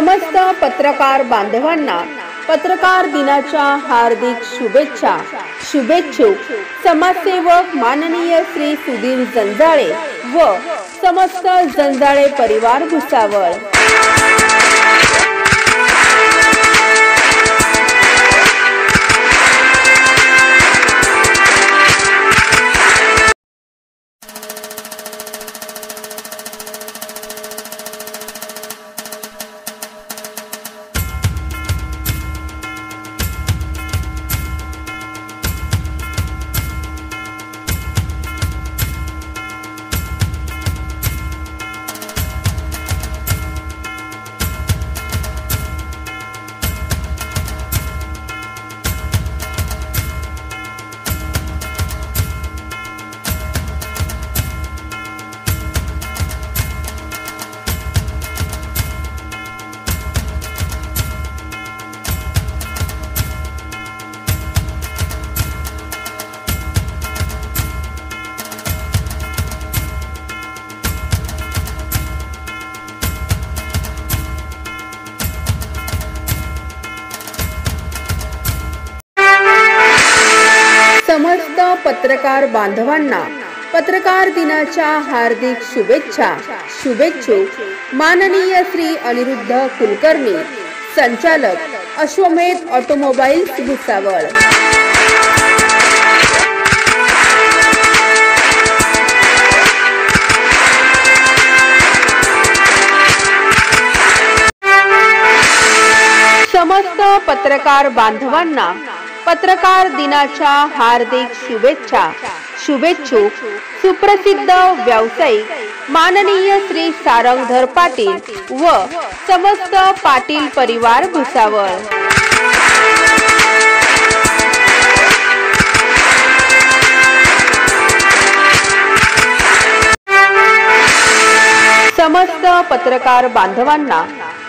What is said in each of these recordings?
समस्त पत्रकार बांधवांना पत्रकार दिनाच्या हार्दिक शुभेच्छा। शुभेच्छुक समाजसेवक माननीय श्री सुधीर जंजाळे व समस्त जंजाळे परिवार भुसावळ। समस्त पत्रकार बांधवांना पत्रकार दिनाच्या हार्दिक शुभेच्छा। शुभेच्छुक माननीय श्री अनिरुद्ध कुलकर्णी, संचालक अश्वमेध ऑटोमोबाईल्स भुसावळ। समस्त पत्रकार बांधवांना पत्रकार दिनाच्या हार्दिक शुभेच्छा। शुभेच्छुक सुप्रसिद्ध व्यावसायिक माननीय श्री सारंगधर पाटील व समस्त पाटील परिवार भुसावळ। समस्त पत्रकार बांधवांना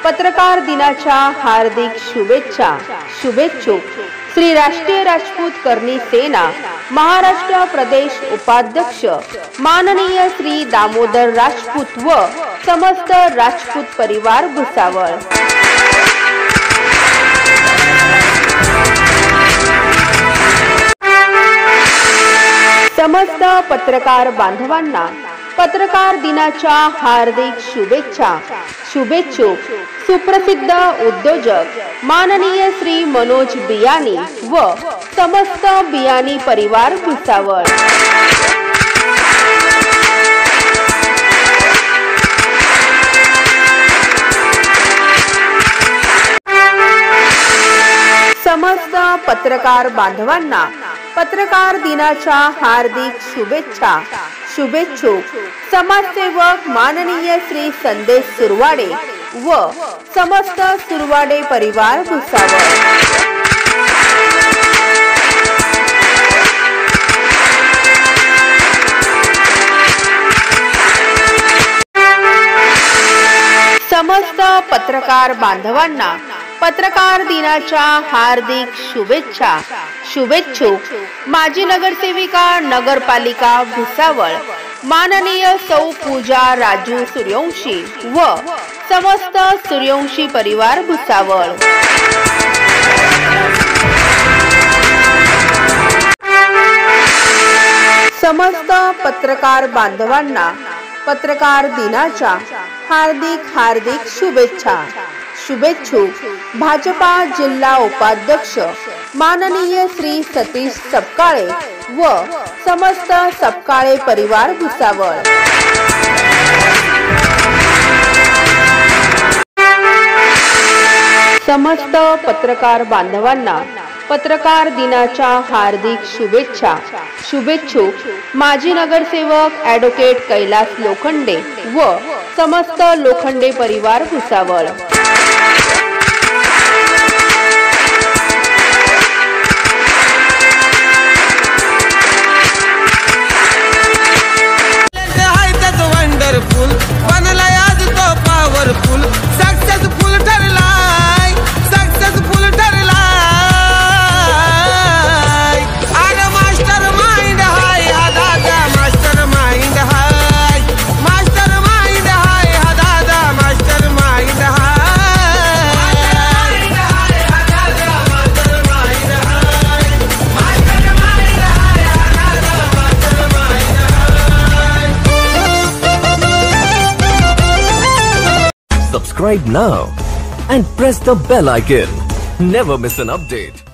पत्रकार दिनाच्या हार्दिक शुभेच्छा। शुभेच्छुक श्री राष्ट्रीय राजपूत करणी सेना महाराष्ट्र प्रदेश उपाध्यक्ष माननीय श्री दामोदर राजपूत व समस्त राजपूत परिवार भुसावळ। समस्त पत्रकार बांधवांना पत्रकार दिनाच्या हार्दिक शुभेच्छा। शुभेच्छुक सुप्रसिद्ध उद्योजक माननीय श्री मनोज बियानी व समस्त बियानी परिवार भुसावळ। समस्त पत्रकार बांधवांना पत्रकार दिनाच्या हार्दिक शुभेच्छा। शुभेच्छुक समाजसेवक माननीय श्री संदेश सुरवाडे व समस्त सुरवाडे परिवार भुसावळ। समस्त पत्रकार बांधवांना पत्रकार दिनाच्या हार्दिक शुभेच्छा। शुभेच्छुक माजी नगरसेविका नगरपालिका भुसावळ माननीय सौ पूजा राजू सूर्यवंशी व समस्त सूर्यवंशी परिवार भुसावळ। समस्त पत्रकार बांधवांना पत्रकार दिनाच्या हार्दिक शुभेच्छा। शुभेच्छुक भाजपा जिल्हा उपाध्यक्ष माननीय श्री सतीश सपकाळे व समस्त सपकाळे परिवार भुसावळ। समस्त पत्रकार बांधवांना पत्रकार दिनाच्या हार्दिक शुभेच्छा। शुभेच्छुक माजी नगरसेवक ॲडव्होकेट कैलास लोखंडे व समस्त लोखंडे परिवार Bhusawal. subscribe now and press the bell icon. Never miss an update.